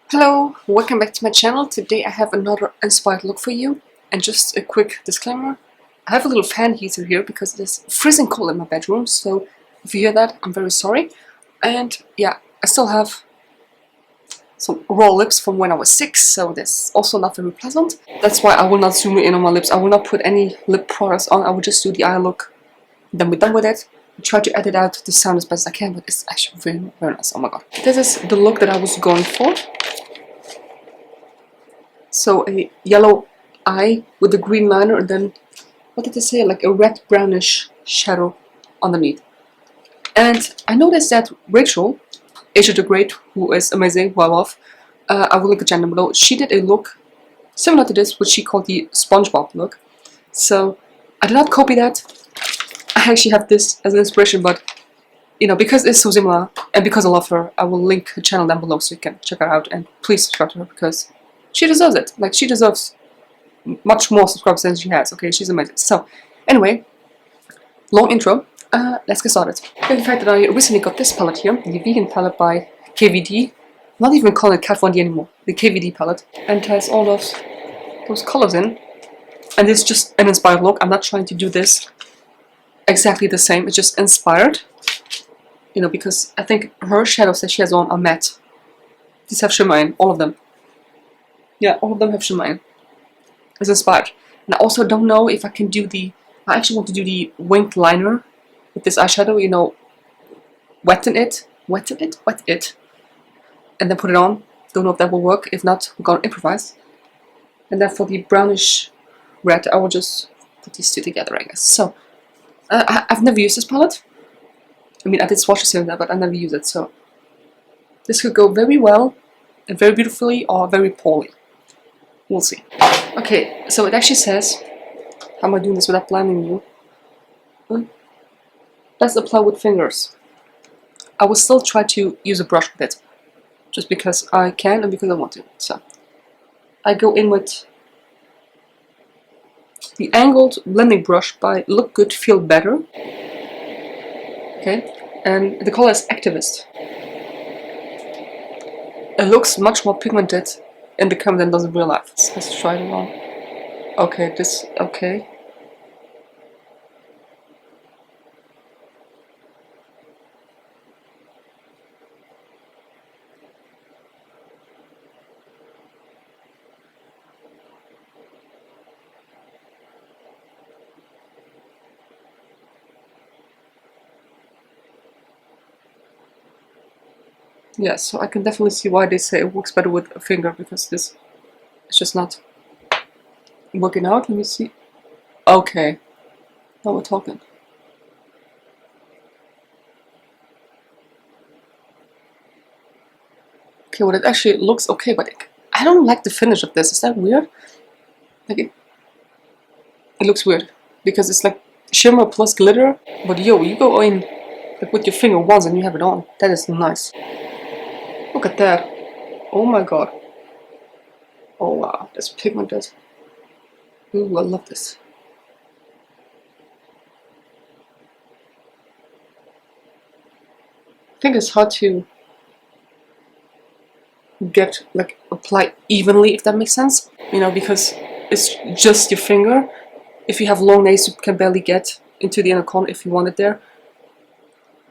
Hello, welcome back to my channel. Today I have another inspired look for you. And just a quick disclaimer, I have a little fan heater here because it is freezing cold in my bedroom, so if you hear that, I'm very sorry. And yeah, I still have some raw lips from when I was 6, so that's also not very pleasant. That's why I will not zoom in on my lips. I will not put any lip products on. I will just do the eye look, then we're done with it. Try to edit out the sound as best as I can, but it's actually very, very nice. Oh my god. This is the look that I was going for. So a yellow eye with a green liner, and then, what did they say, like a red brownish shadow underneath. And I noticed that Rachel, Asia the Great, who is amazing, who I love, I will link a channel below, she did a look similar to this, which she called the SpongeBob look. So I did not copy that. I actually have this as an inspiration, but you know, because it's so similar and because I love her, I will link her channel down below so you can check her out, and please subscribe to her because she deserves it. Like, she deserves much more subscribers than she has. Okay, she's amazing. So anyway, long intro. Let's get started. In fact, that I recently got this palette here, the vegan palette by KVD. I'm not even calling it Kat Von D anymore. The KVD palette, and it has all those colors in. And it's just an inspired look. I'm not trying to do this exactly the same. It's just inspired. You know, because I think her shadows that she has on are matte. These have shimmer in, all of them. Yeah, all of them have shimmer in. It's inspired. And I also don't know if I can do I actually want to do the winged liner with this eyeshadow, you know, wet it, and then put it on. Don't know if that will work. If not, we're gonna improvise. And then for the brownish red, I will just put these two together, I guess. So, I've never used this palette. I mean, I did swatches here and there, but I never use it, so this could go very well and very beautifully, or very poorly. We'll see. Okay, so it actually says, how am I doing this without blinding you? Let's apply with fingers. I will still try to use a brush with it, just because I can and because I want to. So, I go in with the angled blending brush by Look Good, Feel Better. Okay, and the color is Activist. It looks much more pigmented in the camera than it does in real life. Let's try it on. Okay, okay. Yeah, so I can definitely see why they say it works better with a finger, because this is just not working out. Let me see. Okay, now we're talking. Okay, well, it actually looks okay, but I don't like the finish of this. Is that weird? Like, it looks weird because it's like shimmer plus glitter, but yo, you go in like with your finger once and you have it on. That is nice. Look at that. Oh my god. Oh wow, that's pigmented. Ooh, I love this. I think it's hard to apply evenly, if that makes sense. You know, because it's just your finger. If you have long nails, you can barely get into the inner corner if you want it there.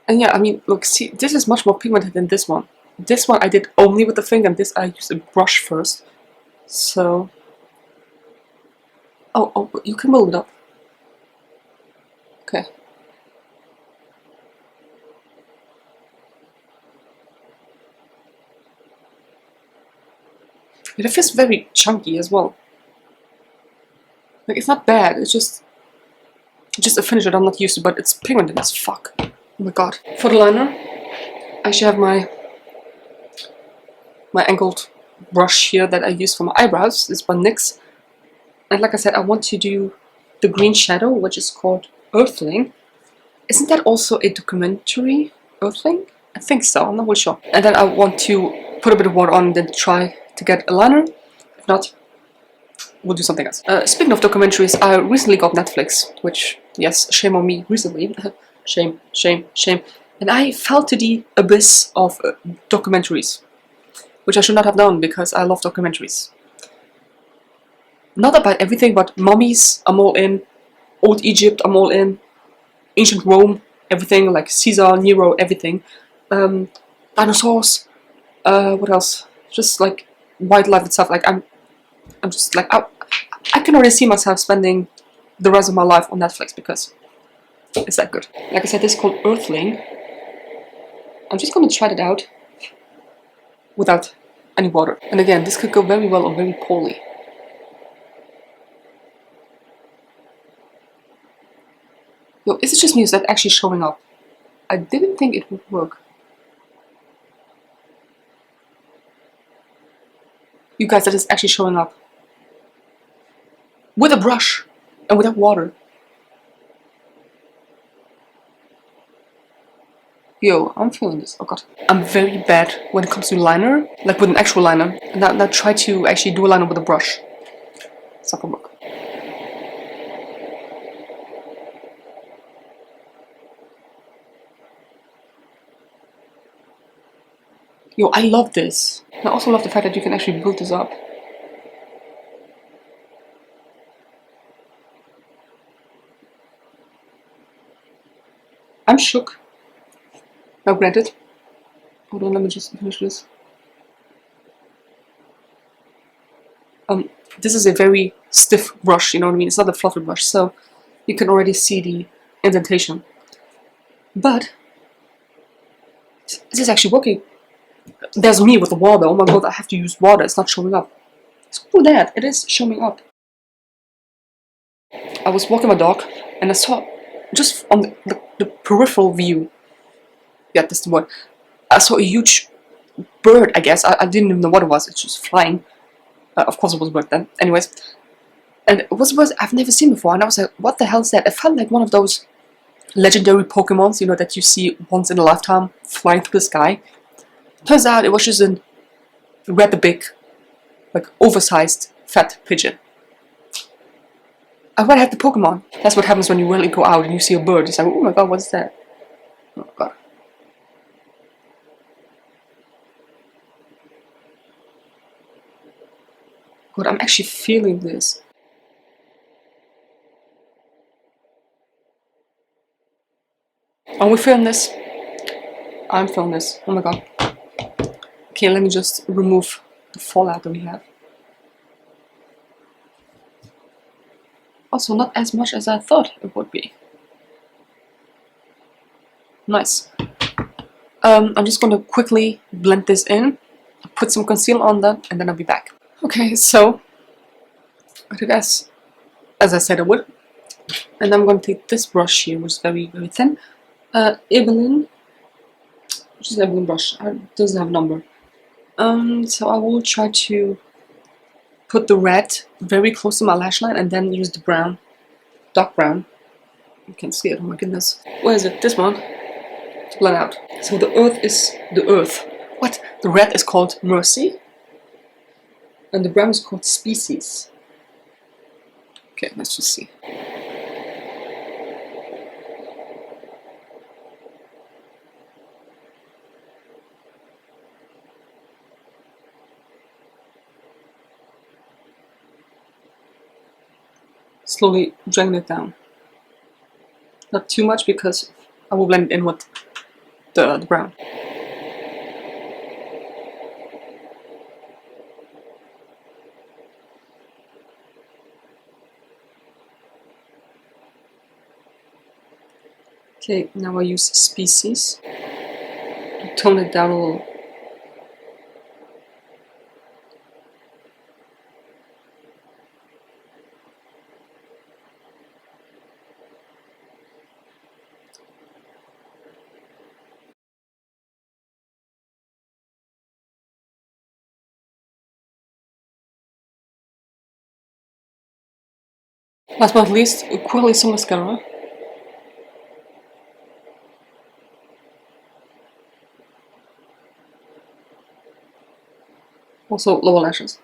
And yeah, I mean, look, see, this is much more pigmented than this one. This one I did only with the finger, and this I used a brush first. So, oh, you can move it up. Okay. It feels very chunky as well. Like, it's not bad, it's just a finish that I'm not used to, but it's pigmented as fuck. Oh my god. For the liner, I should have my angled brush here that I use for my eyebrows. This by NYX. And like I said, I want to do the green shadow, which is called Earthling. Isn't that also a documentary, Earthling? I think so, I'm not really sure. And then I want to put a bit of water on and then try to get a liner. If not, we'll do something else. Speaking of documentaries, I recently got Netflix, which, yes, shame on me recently. Shame, shame, shame. And I fell to the abyss of documentaries. which I should not have done because I love documentaries. Not about everything, but mummies, I'm all in. Old Egypt, I'm all in. Ancient Rome, everything, like Caesar, Nero, everything. Dinosaurs, what else? Just like wildlife itself. Like I'm just like I can already see myself spending the rest of my life on Netflix because it's that good. Like I said, this is called Earthling. I'm just gonna try it out without any water. And again, this could go very well or very poorly. Yo, is it just me or is that actually showing up? I didn't think it would work. You guys, that is actually showing up. With a brush and without water. Yo, I'm feeling this. Oh god. I'm very bad when it comes to liner, like with an actual liner. And now try to actually do a liner with a brush. It's not gonna work. Yo, I love this. And I also love the fact that you can actually build this up. I'm shook. Now granted. Hold on, let me just finish this. This is a very stiff brush, you know what I mean? It's not a fluffy brush, so you can already see the indentation. But this is actually working. There's me with the water. Oh my god, I have to use water. It's not showing up. Screw that. It is showing up. I was walking my dog and I saw, just on the peripheral view, yeah, that's the word, I saw a huge bird, I guess. I didn't even know what it was. It's just flying. Of course it was a bird then. Anyways. And it was a bird I've never seen before. And I was like, what the hell is that? It felt like one of those legendary Pokemons, you know, that you see once in a lifetime flying through the sky. Turns out it was just a rather big, like oversized, fat pigeon. I would have the Pokemon. That's what happens when you really go out and you see a bird. It's like, oh my god, what's that? Oh god. God, I'm actually feeling this. Are we filming this? I'm filming this. Oh my god. Okay, let me just remove the fallout that we have. Also, not as much as I thought it would be. Nice. I'm just going to quickly blend this in, put some concealer on that, and then I'll be back. Okay, so I did as I said I would. And I'm going to take this brush here, which is very, very thin. Evelyn, which is Evelyn brush. It doesn't have a number. So I will try to put the red very close to my lash line and then use the brown, dark brown. You can see it, oh my goodness. Where is it? This one. To blend out. So the earth is the earth. What? The red is called Mercy. And the brown is called Species. Okay, let's just see. Slowly dragging it down. Not too much because I will blend it in with the brown. Okay, now I use Species to tone it down a little. Last but not least, quickly some mascara. Also lower lashes.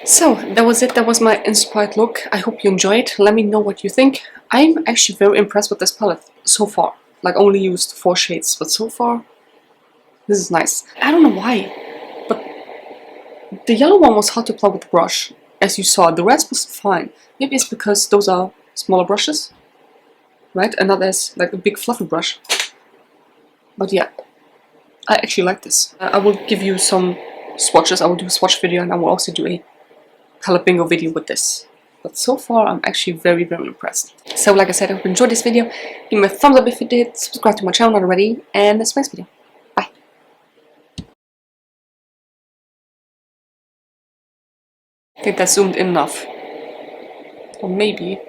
So that was it. That was my inspired look. I hope you enjoyed. Let me know what you think. I'm actually very impressed with this palette so far. like only used 4 shades, but so far this is nice. I don't know why, but the yellow one was hard to apply with the brush. As you saw, the rest was fine. Maybe it's because those are smaller brushes, right? And not as like a big fluffy brush. But yeah, I actually like this. I will give you some swatches. I will do a swatch video, and I will also do a color bingo video with this. But so far, I'm actually very, very impressed. So like I said, I hope you enjoyed this video. Give me a thumbs up if you did, subscribe to my channel not already, and that's the next video. Bye. I think that's zoomed in enough. Or maybe...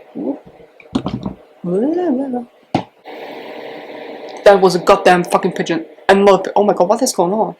That was a goddamn fucking pigeon. And oh my god, what is going on?